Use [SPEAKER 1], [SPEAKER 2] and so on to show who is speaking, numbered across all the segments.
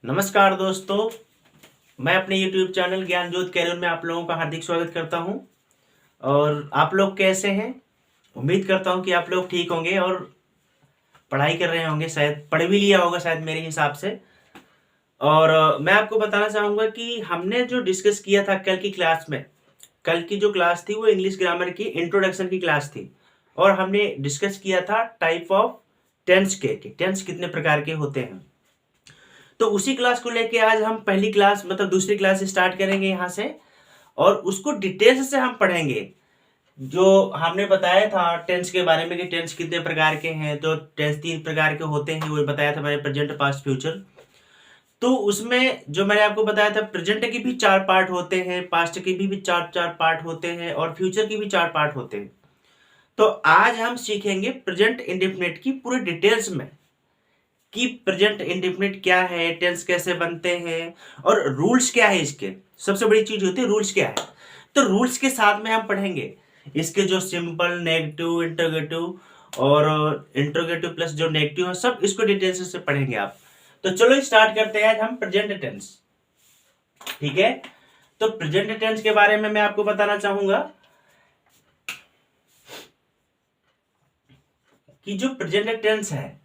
[SPEAKER 1] नमस्कार दोस्तों, मैं अपने YouTube चैनल ज्ञान ज्योत कैरियर में आप लोगों का हार्दिक स्वागत करता हूं। और आप लोग कैसे हैं? उम्मीद करता हूं कि आप लोग ठीक होंगे और पढ़ाई कर रहे होंगे, शायद पढ़ भी लिया होगा शायद मेरे हिसाब से। और मैं आपको बताना चाहूँगा कि हमने जो डिस्कस किया था कल की क्लास में, कल की जो क्लास थी वो इंग्लिश ग्रामर की इंट्रोडक्शन की क्लास थी। और हमने डिस्कस किया था टाइप ऑफ टेंस के टेंस कितने प्रकार के होते हैं। तो उसी क्लास को लेके आज हम पहली क्लास मतलब दूसरी क्लास स्टार्ट करेंगे यहाँ से, और उसको डिटेल्स से हम पढ़ेंगे। जो हमने बताया था टेंस के बारे में कि टेंस कितने प्रकार के हैं, तो टेंस 3 प्रकार के होते हैं, वो बताया था मैंने, प्रेजेंट, पास्ट, फ्यूचर। तो उसमें जो मैंने आपको बताया था, प्रेजेंट के भी 4 पार्ट होते हैं, पास्ट के भी 4 पार्ट होते हैं और फ्यूचर के भी 4 पार्ट होते हैं। तो आज हम सीखेंगे प्रेजेंट इंडेफिनिट की पूरे डिटेल्स में कि प्रेजेंट इंडेफिनिट क्या है, टेंस कैसे बनते हैं और रूल्स क्या है इसके। सबसे बड़ी चीज होती है रूल्स क्या है। तो रूल्स के साथ में हम पढ़ेंगे इसके जो सिंपल, नेगेटिव, इंटरोगेटिव और इंटरोगेटिव प्लस जो नेगेटिव है, सब इसको डिटेल्स से पढ़ेंगे आप। तो चलो स्टार्ट करते हैं आज हम प्रेजेंट टेंस। ठीक है, तो प्रेजेंट टेंस के बारे में मैं आपको बताना चाहूंगा कि जो प्रेजेंट टेंस है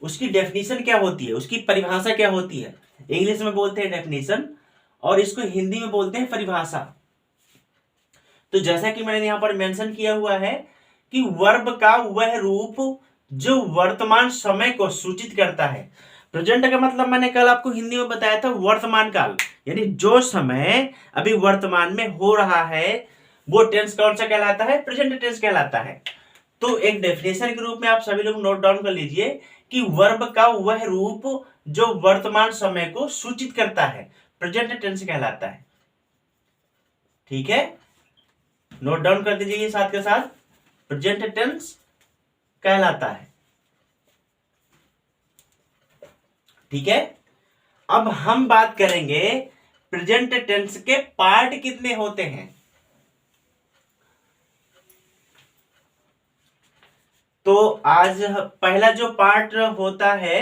[SPEAKER 1] उसकी डेफिनेशन क्या होती है, उसकी परिभाषा क्या होती है। इंग्लिश में बोलते हैं डेफिनेशन और इसको हिंदी में बोलते हैं परिभाषा। तो जैसा कि मैंने यहां पर मेंशन किया हुआ है कि वर्ब का वह रूप जो वर्तमान समय को सूचित करता है। प्रेजेंट का मतलब मैंने कल आपको हिंदी में बताया था वर्तमान काल, यानी जो समय अभी वर्तमान में हो रहा है वो टेंस कौन सा कहलाता है? प्रेजेंट टेंस कहलाता है। तो एक डेफिनेशन के रूप में आप सभी लोग नोट डाउन कर लीजिए कि वर्ब का वह रूप जो वर्तमान समय को सूचित करता है प्रेजेंट टेंस कहलाता है। ठीक है, नोट डाउन कर दीजिए साथ के साथ, प्रेजेंट टेंस कहलाता है। ठीक है, अब हम बात करेंगे प्रेजेंट टेंस के पार्ट कितने होते हैं। तो आज पहला जो पार्ट होता है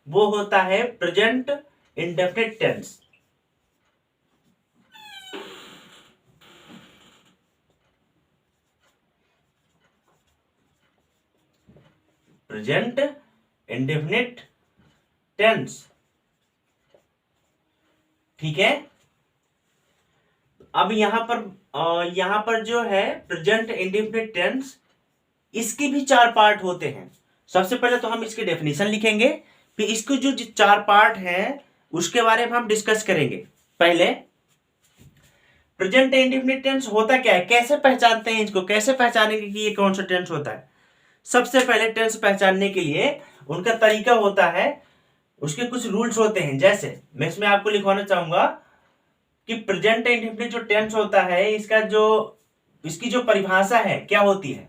[SPEAKER 1] वो होता है present indefinite tense. Present indefinite tense. ठीक है, अब यहां पर जो है प्रेजेंट इंडेफिनिट टेंस, इसके भी 4 पार्ट होते हैं। सबसे पहले तो हम इसकी डेफिनेशन लिखेंगे, फिर इसको जो 4 पार्ट हैं उसके बारे में हम डिस्कस करेंगे। पहले प्रेजेंट इंडेफिनिट टेंस होता क्या है, कैसे पहचानते हैं इसको, कैसे पहचानेंगे कि ये कौन सा टेंस होता है। सबसे पहले टेंस पहचानने के लिए उनका तरीका होता है, उसके कुछ रूल्स होते हैं। जैसे मैं इसमें आपको लिखवाना चाहूंगा कि प्रेजेंट इंडेफिनिट जो टेंस होता है इसकी जो परिभाषा है क्या होती है।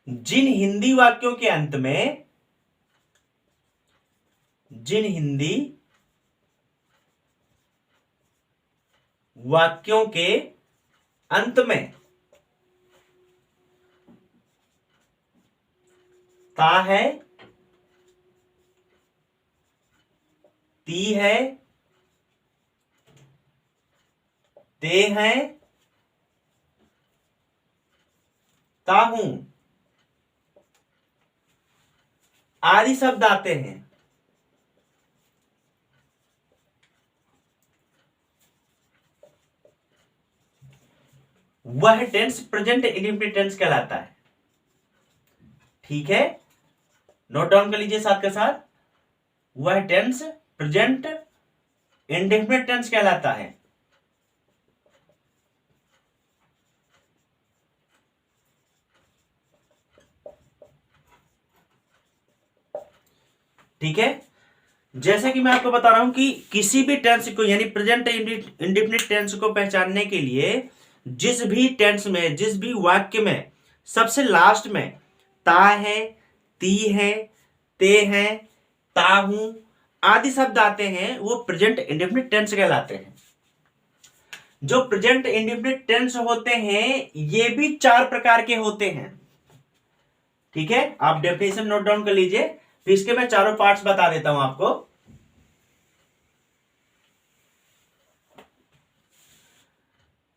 [SPEAKER 1] जिन हिंदी वाक्यों के अंत में, जिन हिंदी वाक्यों के अंत में ता है, ती है, ते हैं, ताहू आदि शब्द आते हैं, वह टेंस प्रेजेंट इंडेफिनिट टेंस कहलाता है। ठीक है, नोट डाउन कर लीजिए साथ के साथ, वह टेंस प्रेजेंट इंडेफिनिट टेंस कहलाता है। ठीक है, जैसे कि मैं आपको बता रहा हूं कि किसी भी टेंस को यानी प्रेजेंट इंडेफिनिट टेंस को पहचानने के लिए जिस भी टेंस में, जिस भी वाक्य में सबसे लास्ट में ता है, ती है, ते हैं, ताहू आदि शब्द आते हैं वो प्रेजेंट इंडेफिनिट टेंस कहलाते हैं। जो प्रेजेंट इंडेफिनिट टेंस होते हैं ये भी 4 प्रकार के होते हैं। ठीक है, आप डेफिनेशन नोट डाउन कर लीजिए, फिर इसके मैं चारों पार्ट्स बता देता हूं आपको।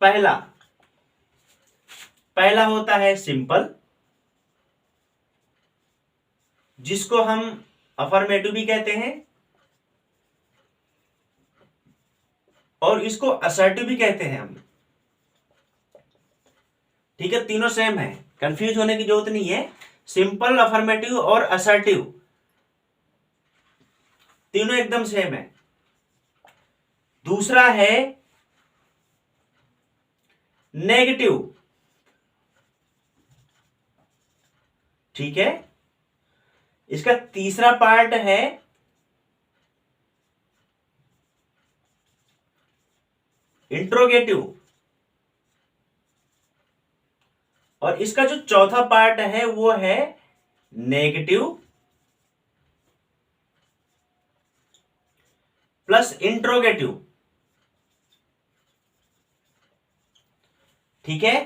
[SPEAKER 1] पहला पहला होता है सिंपल, जिसको हम अफर्मेटिव भी कहते हैं, और इसको असर्टिव भी कहते हैं हम। ठीक है, तीनों सेम है, कंफ्यूज होने की जरूरत नहीं है। सिंपल, अफर्मेटिव और असर्टिव तीनों एकदम सेम है। दूसरा है नेगेटिव। ठीक है, इसका तीसरा पार्ट है इंट्रोगेटिव, और इसका जो चौथा पार्ट है वो है नेगेटिव प्लस इंट्रोगेटिव। ठीक है,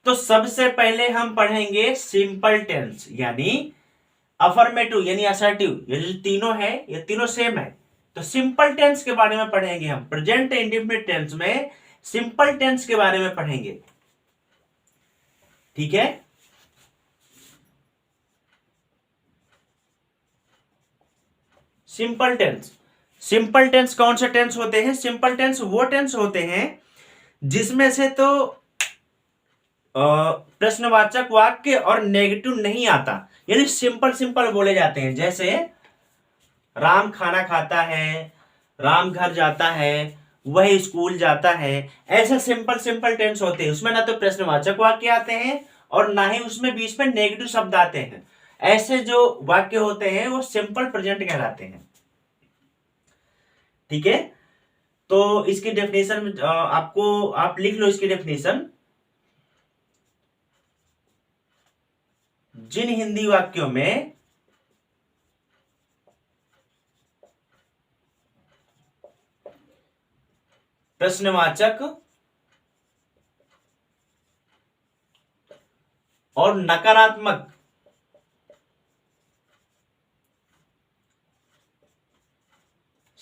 [SPEAKER 1] तो सबसे पहले हम पढ़ेंगे सिंपल टेंस यानी अफर्मेटिव यानी असर्टिव। ये जो तीनों है ये तीनों सेम है। तो सिंपल टेंस के बारे में पढ़ेंगे हम, प्रेजेंट इंडेफिनिट टेंस में सिंपल टेंस के बारे में पढ़ेंगे। ठीक है, सिंपल टेंस। सिंपल टेंस कौन से टेंस होते हैं? सिंपल टेंस वो टेंस होते हैं जिसमें से तो प्रश्नवाचक वाक्य और नेगेटिव नहीं आता, यानी सिंपल सिंपल बोले जाते हैं। जैसे राम खाना खाता है, राम घर जाता है, वह स्कूल जाता है। ऐसे सिंपल सिंपल टेंस होते हैं, उसमें ना तो प्रश्नवाचक वाक्य आते हैं और ना ही उसमें बीच में नेगेटिव शब्द आते हैं। ऐसे जो वाक्य होते हैं वो सिंपल प्रेजेंट कहलाते हैं। ठीक है, तो इसकी डेफिनेशन आपको आप लिख लो। इसकी डेफिनेशन, जिन हिंदी वाक्यों में प्रश्नवाचक और नकारात्मक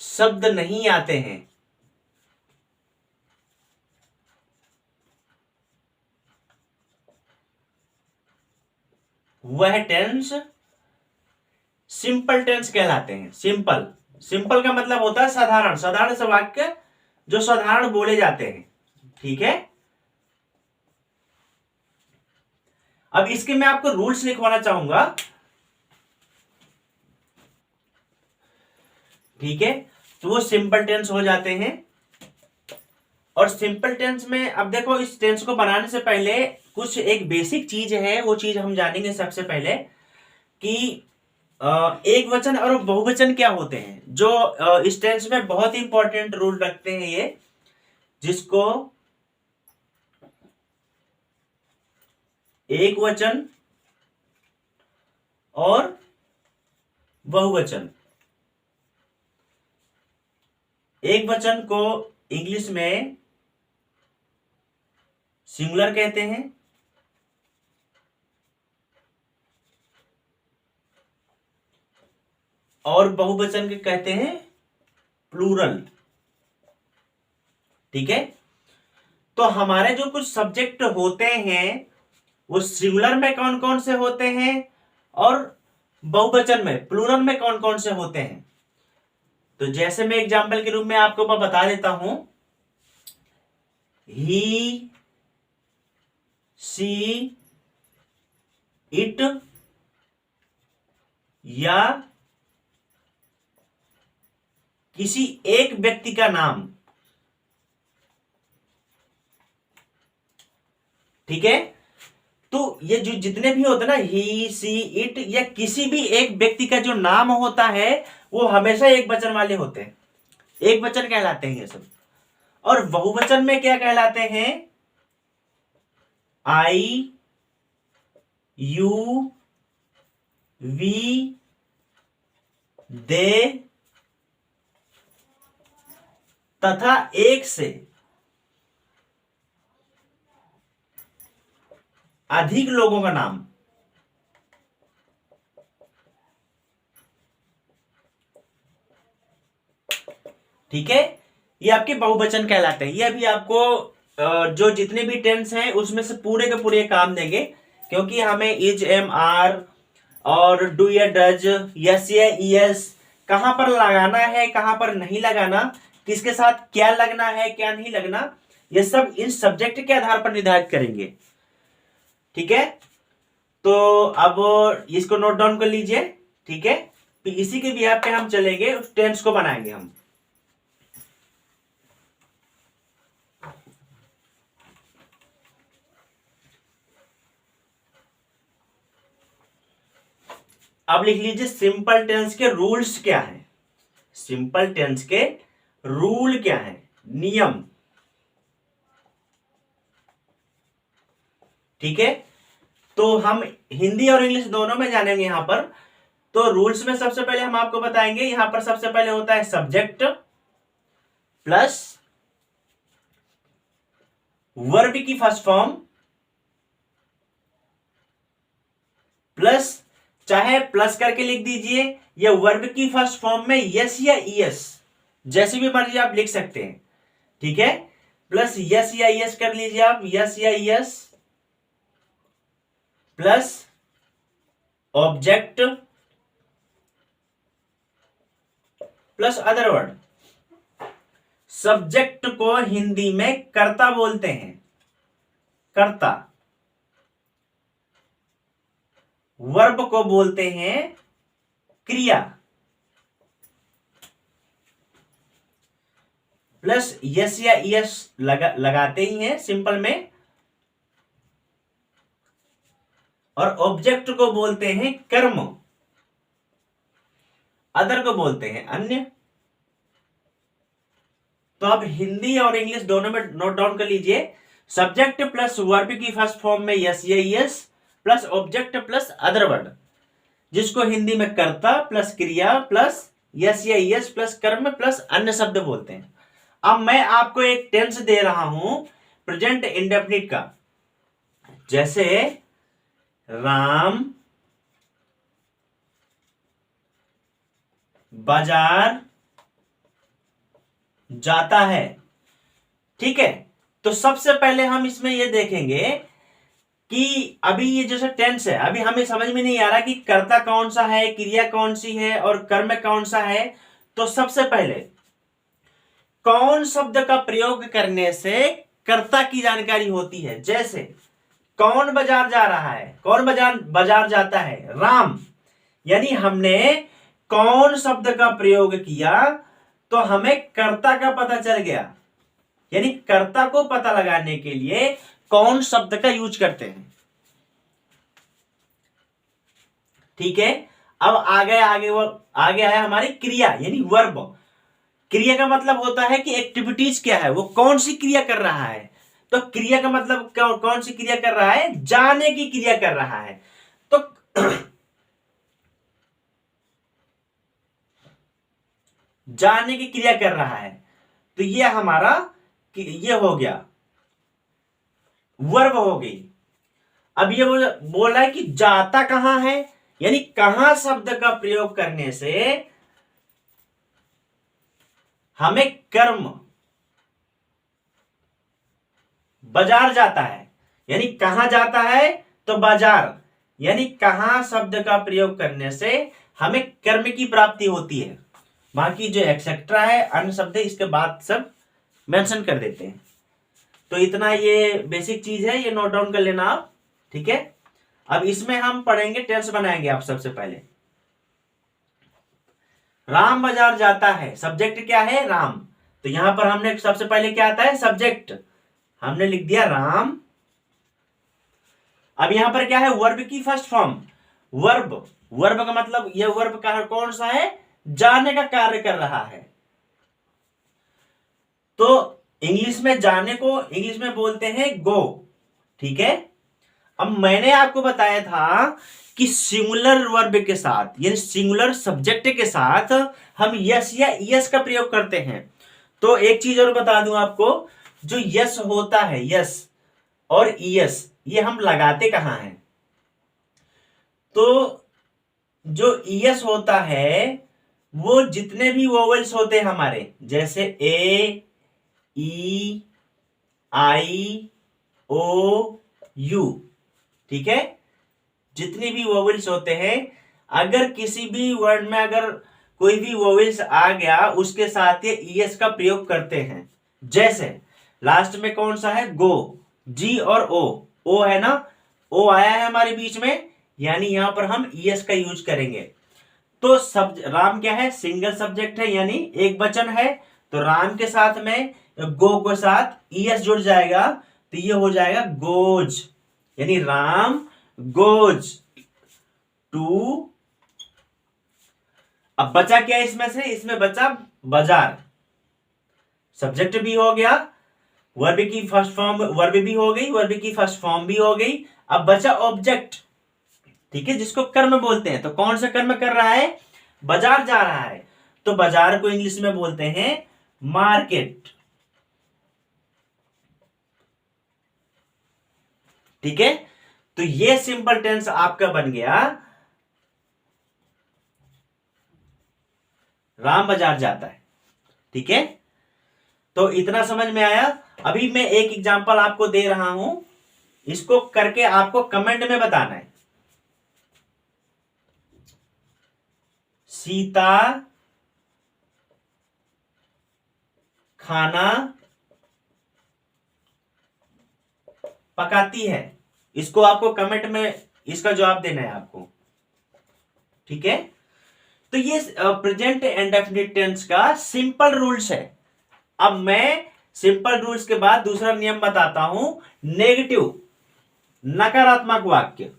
[SPEAKER 1] शब्द नहीं आते हैं, वह टेंस सिंपल टेंस कहलाते हैं। सिंपल, सिंपल का मतलब होता है साधारण, साधारण से वाक्य जो साधारण बोले जाते हैं। ठीक है, अब इसके मैं आपको रूल्स लिखवाना चाहूंगा। ठीक है, तो वो सिंपल टेंस हो जाते हैं। और सिंपल टेंस में अब देखो, इस टेंस को बनाने से पहले कुछ एक बेसिक चीज है, वो चीज हम जानेंगे सबसे पहले कि एक वचन और बहुवचन क्या होते हैं, जो इस टेंस में बहुत ही इंपॉर्टेंट रोल रखते हैं ये, जिसको एक वचन और बहुवचन। एक वचन को इंग्लिश में सिंगुलर कहते हैं, और बहुवचन के कहते हैं प्लूरल। ठीक है, तो हमारे जो कुछ सब्जेक्ट होते हैं वो सिंगुलर में कौन कौन से होते हैं और बहुवचन में प्लूरल में कौन कौन से होते हैं। तो जैसे मैं एग्जांपल के रूप में आपको मैं बता देता हूं, ही, सी, इट या किसी एक व्यक्ति का नाम। ठीक है, तो ये जो जितने भी होते हैं ना, ही, सी, इट या किसी भी एक व्यक्ति का जो नाम होता है वो हमेशा एक वचन वाले होते हैं, एक वचन कहलाते हैं ये सब। और बहुवचन में क्या कहलाते हैं? आई, यू, वी, दे तथा एक से अधिक लोगों का नाम। ठीक है, ये आपके बहुवचन कहलाते हैं। ये अभी आपको जो जितने भी टेंस हैं उसमें से पूरे के पूरे काम देंगे, क्योंकि हमें इज, एम, आर और डू या डज, यस या यस कहां पर लगाना है, कहां पर नहीं लगाना, किसके साथ क्या लगना है क्या नहीं लगना, ये सब इन सब्जेक्ट के आधार पर निर्धारित करेंगे। ठीक है, तो अब इसको नोट डाउन कर लीजिए। ठीक है, तो इसी के बिहाफ पे हम चलेंगे, उस टेंस को बनाएंगे हम। अब लिख लीजिए सिंपल टेंस के रूल्स क्या है। सिंपल टेंस के रूल क्या है, नियम। ठीक है, तो हम हिंदी और इंग्लिश दोनों में जानेंगे यहां पर। तो रूल्स में सबसे पहले हम आपको बताएंगे, यहां पर सबसे पहले होता है सब्जेक्ट प्लस वर्ब की फर्स्ट फॉर्म प्लस, चाहे प्लस करके लिख दीजिए या वर्ब की फर्स्ट फॉर्म में यस या यस, जैसी भी मर्जी आप लिख सकते हैं। ठीक है, प्लस यस या यस कर लीजिए आप, यस या yes plus object plus other word. Subject को हिंदी में कर्ता बोलते हैं, कर्ता। वर्ब को बोलते हैं क्रिया, प्लस यस या यस लगाते ही हैं सिंपल में, और ऑब्जेक्ट को बोलते हैं कर्म, अदर को बोलते हैं अन्य। तो आप हिंदी और इंग्लिश दोनों में नोट डाउन कर लीजिए, सब्जेक्ट प्लस वर्ब की फर्स्ट फॉर्म में यस या yes plus object plus other word, जिसको हिंदी में कर्ता प्लस क्रिया प्लस यस या यस प्लस कर्म प्लस अन्य शब्द बोलते हैं। अब मैं आपको एक टेंस दे रहा हूं प्रेजेंट इंडेफिनिट का, जैसे राम बाजार जाता है। ठीक है, तो सबसे पहले हम इसमें यह देखेंगे कि अभी ये जैसे टेंस है, अभी हमें समझ में नहीं आ रहा कि कर्ता कौन सा है, क्रिया कौन सी है और कर्म कौन सा है। तो सबसे पहले कौन शब्द का प्रयोग करने से कर्ता की जानकारी होती है। जैसे कौन बाजार जा रहा है, कौन बाजार जाता है, राम, यानी हमने कौन शब्द का प्रयोग किया तो हमें कर्ता का पता चल गया, यानी कर्ता को पता लगाने के लिए कौन शब्द का यूज करते हैं। ठीक है, अब आगे आया हमारी क्रिया यानी वर्ब। क्रिया का मतलब होता है कि एक्टिविटीज क्या है, वो कौन सी क्रिया कर रहा है। तो क्रिया का मतलब कौन सी क्रिया कर रहा है, जाने की क्रिया कर रहा है। तो जाने की क्रिया कर रहा है, तो ये हमारा ये हो गया, वर्ब हो गई। अब ये बोला है कि जाता कहां है, यानी कहां शब्द का प्रयोग करने से हमें कर्म, बाजार जाता है, यानी कहां जाता है तो बाजार, यानी कहां शब्द का प्रयोग करने से हमें कर्म की प्राप्ति होती है। बाकी जो एक्सेट्रा है अन्य शब्द इसके बाद सब मेंशन कर देते हैं। तो इतना ये बेसिक चीज है, ये नोट डाउन कर लेना आप। ठीक है, अब इसमें हम पढ़ेंगे, टेंस बनाएंगे आप। सबसे पहले राम बाजार जाता है, सब्जेक्ट क्या है, राम। तो यहां पर हमने सबसे पहले क्या आता है, सब्जेक्ट, हमने लिख दिया राम। अब यहां पर क्या है, वर्ब की फर्स्ट फॉर्म, वर्ब का मतलब यह वर्ब का कौन सा है, जाने का कार्य कर रहा है। तो इंग्लिश में जाने को इंग्लिश में बोलते हैं गो। ठीक है, अब मैंने आपको बताया था कि सिंगुलर वर्ब के साथ यानी सिंगुलर सब्जेक्ट के साथ हम यस या यस का प्रयोग करते हैं। तो एक चीज और बता दूं आपको, जो यस होता है, यस और यस, ये हम लगाते कहां हैं। तो जो यस होता है वो जितने भी वोवेल्स होते हैं हमारे, जैसे ए, ई, आई ओ यू। ठीक है, जितनी भी वोवेल्स होते हैं, अगर किसी भी वर्ड में अगर कोई भी वोवेल्स आ गया उसके साथ ये ईएस का प्रयोग करते हैं। जैसे लास्ट में कौन सा है, गो, जी और ओ है ना, ओ आया है हमारे बीच में, यानी यहां पर हम ईएस का यूज करेंगे। तो सब राम क्या है, सिंगल सब्जेक्ट है यानी एक वचन है, तो राम के साथ में गो के साथ ईएस जुड़ जाएगा, तो ये हो जाएगा गोज, यानी राम गोज टू। अब बचा क्या इसमें से, इसमें बचा बाजार। सब्जेक्ट भी हो गया, वर्ब की फर्स्ट फॉर्म वर्ब भी हो गई, वर्ब की फर्स्ट फॉर्म भी हो गई। अब बचा ऑब्जेक्ट, ठीक है, जिसको कर्म बोलते हैं। तो कौन सा कर्म कर रहा है, बाजार जा रहा है, तो बाजार को इंग्लिश में बोलते हैं मार्केट। ठीक है, तो ये सिंपल टेंस आपका बन गया, राम बाजार जाता है। ठीक है, तो इतना समझ में आया। अभी मैं एक एग्जांपल आपको दे रहा हूं, इसको करके आपको कमेंट में बताना है। सीता खाना पकाती है, इसको आपको कमेंट में इसका जवाब देना है आपको। ठीक है, तो ये प्रेजेंट इंडेफिनिट टेंस का सिंपल रूल्स है। अब मैं सिंपल रूल्स के बाद दूसरा नियम बताता हूं, नेगेटिव, नकारात्मक वाक्य।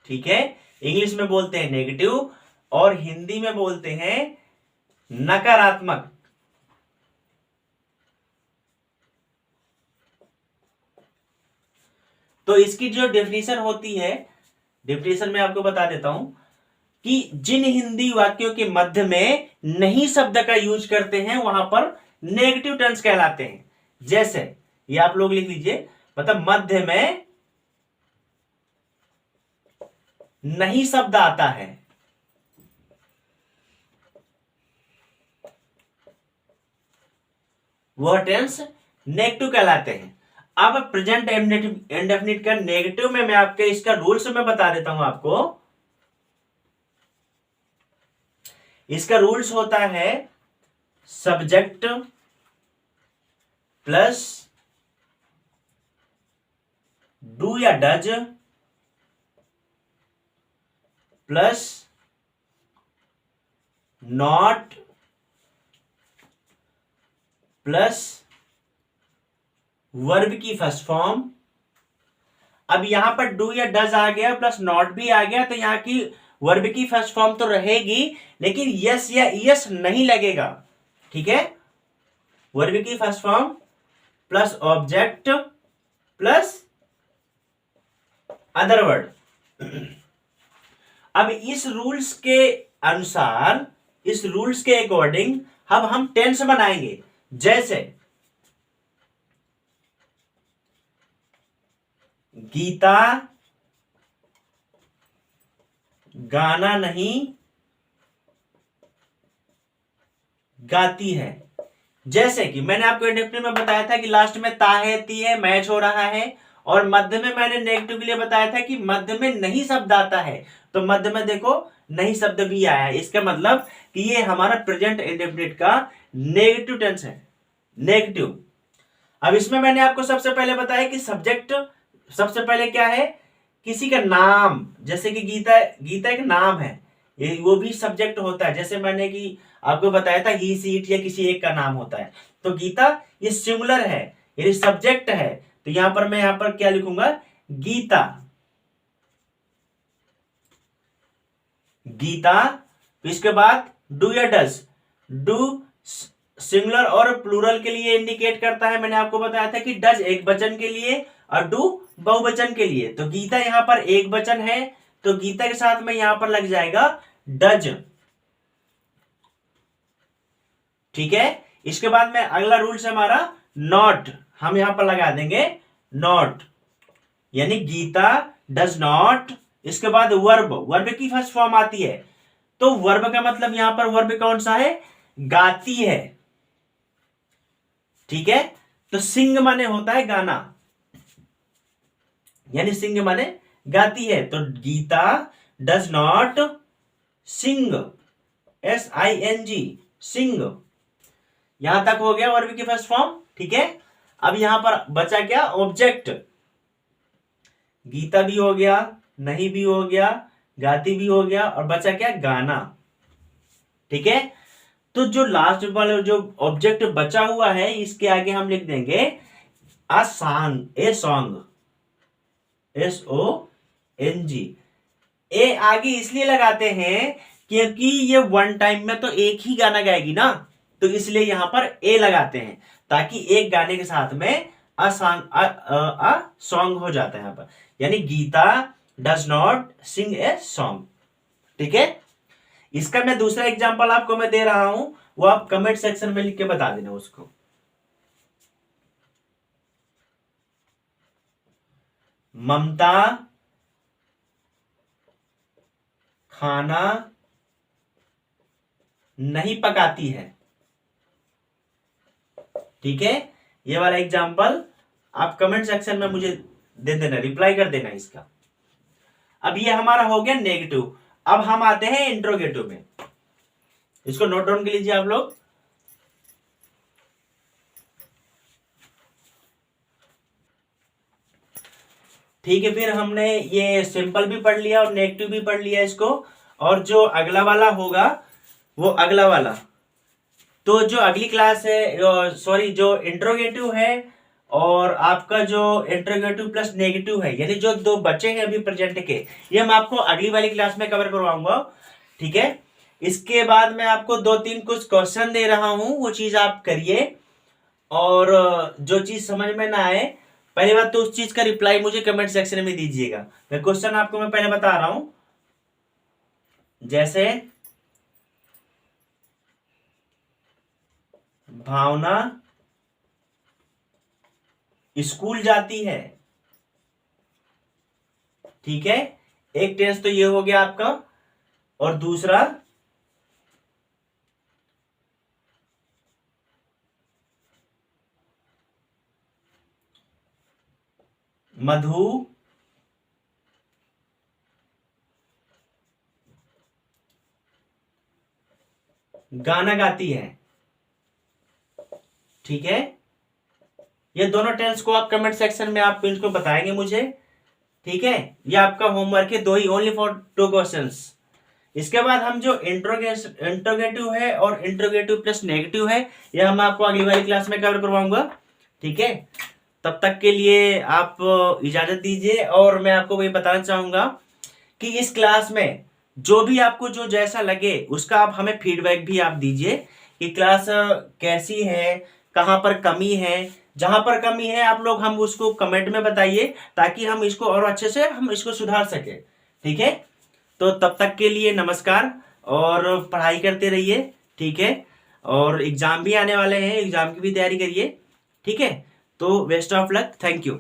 [SPEAKER 1] ठीक है, इंग्लिश में बोलते हैं नेगेटिव और हिंदी में बोलते हैं नकारात्मक। तो इसकी जो डेफिनेशन होती है, डेफिनेशन में आपको बता देता हूं कि जिन हिंदी वाक्यों के मध्य में नहीं शब्द का यूज करते हैं वहां पर नेगेटिव टेंस कहलाते हैं। जैसे ये आप लोग लिख लीजिए, मतलब मध्य में नहीं शब्द आता है, वह टेंस नेगेटिव कहलाते हैं। अब प्रेजेंट इंडेफिनिट का नेगेटिव में मैं आपके इसका रूल्स में बता देता हूं आपको। इसका रूल्स होता है सब्जेक्ट प्लस डू या does plus not plus verb की फर्स्ट फॉर्म। अब यहां पर डू या डज आ गया प्लस नॉट भी आ गया, तो यहां की वर्ब की फर्स्ट फॉर्म तो रहेगी, लेकिन यस या यस नहीं लगेगा। ठीक है, वर्ब की first form plus object plus other word. अब इस रूल्स के अनुसार, इस रूल्स के अकॉर्डिंग अब हम टेंस बनाएंगे। जैसे गीता गाना नहीं गाती है। जैसे कि मैंने आपको इंडेफिनिट में बताया था कि लास्ट में ता है, ती है, मैच हो रहा है, और मध्य में मैंने नेगेटिव के लिए बताया था कि मध्य में नहीं शब्द आता है, तो मध्य में देखो नहीं शब्द भी आया है। इसका मतलब कि ये हमारा प्रेजेंट इंडेफिनिट का नेगेटिव टेंस है, नेगेटिव। अब इसमें मैंने आपको सबसे पहले बताया कि सब्जेक्ट सबसे पहले क्या है, किसी का नाम, जैसे कि गीता, गीता एक नाम है, ये वो भी सब्जेक्ट होता है। जैसे मैंने कि आपको बताया था ही सी इट या किसी एक का नाम होता है, तो गीता ये सिंगुलर है, ये सब्जेक्ट है, तो यहां पर मैं यहां पर क्या लिखूंगा, गीता, गीता। इसके बाद डू या डज, डू सिंगुलर और प्लूरल के लिए इंडिकेट करता है, मैंने आपको बताया था कि डज एक वचन के लिए और डू बहुवचन के लिए। तो गीता यहां पर एक वचन है, तो गीता के साथ में यहां पर लग जाएगा डज। ठीक है, इसके बाद में अगला रूल्स है हमारा नॉट, हम यहां पर लगा देंगे नॉट, यानी गीता डज नॉट। इसके बाद वर्ब, वर्ब की फर्स्ट फॉर्म आती है, तो वर्ब का मतलब यहां पर वर्ब कौन सा है, गाती है। ठीक है, तो सिंग माने होता है गाना, यानी सिंग माने गाती है। तो Gita does not sing, SING, sing. यहां तक हो गया वर्ब की फर्स्ट फॉर्म। ठीक है, अब यहां पर बचा क्या, ऑब्जेक्ट। गीता भी हो गया, नहीं भी हो गया, गाती भी हो गया, और बचा क्या, गाना। ठीक है, तो जो लास्ट वाला जो ऑब्जेक्ट बचा हुआ है, इसके आगे हम लिख देंगे a song, a song, SONG। ए आगे इसलिए लगाते हैं क्योंकि ये वन टाइम में तो एक ही गाना गाएगी ना, तो इसलिए यहां पर ए लगाते हैं, ताकि एक गाने के साथ में अ सॉन्ग हो जाता है यहां पर, यानी Gita does not sing a song. ठीक है, इसका मैं दूसरा एग्जांपल आपको मैं दे रहा हूं, वो आप कमेंट सेक्शन में लिख के बता देना उसको। ममता खाना नहीं पकाती है। ठीक है, ये वाला एग्जांपल आप कमेंट सेक्शन में मुझे दे देना, रिप्लाई कर देना इसका। अब ये हमारा हो गया नेगेटिव। अब हम आते हैं इंट्रोगेटिव में, इसको नोट डाउन कर लीजिए आप लोग। ठीक है, फिर हमने ये सिंपल भी पढ़ लिया और नेगेटिव भी पढ़ लिया इसको, और जो अगला वाला होगा वो अगला वाला, तो जो अगली क्लास है, सॉरी, जो इंट्रोगेटिव है और आपका जो इंट्रोगेटिव प्लस नेगेटिव है, यानी जो दो बचे हैं अभी प्रेजेंट के, ये मैं आपको अगली वाली क्लास में कवर करवाऊंगा। ठीक है, इसके बाद मैं आपको 2-3 कुछ क्वेश्चन दे रहा हूं, वो चीज आप करिए, और जो चीज समझ में ना आए, पहली बात तो उस चीज का रिप्लाई मुझे कमेंट सेक्शन में दीजिएगा। मैं क्वेश्चन आपको मैं पहले बता रहा हूं, जैसे भावना स्कूल जाती है। ठीक है, एक टेंस तो ये हो गया आपका, और दूसरा मधु गाना गाती है। ठीक है, ये दोनों टेंस को आप कमेंट सेक्शन में आप इनको बताएंगे मुझे। ठीक है, ये आपका होमवर्क है, दो ही, ओनली फॉर 2 क्वेश्चंस। इसके बाद हम जो इंट्रोगेटिव है और इंट्रोगेटिव प्लस नेगेटिव है, ये हम आपको अगली वाली क्लास में कवर करवाऊंगा। ठीक है, तब तक के लिए आप इजाजत दीजिए, और मैं आपको वही बताना चाहूंगा कि इस क्लास में जो भी आपको जो जैसा लगे उसका आप हमें फीडबैक भी आप दीजिए कि क्लास कैसी है, कहां पर कमी है। जहां पर कमी है आप लोग हम उसको कमेंट में बताइए, ताकि हम इसको और अच्छे से हम इसको सुधार सके। ठीक है, तो तब तक के लिए नमस्कार, और पढ़ाई करते रहिए। ठीक है, और एग्जाम भी आने वाले हैं, एग्जाम की भी तैयारी करिए। ठीक है, तो best of luck, thank you.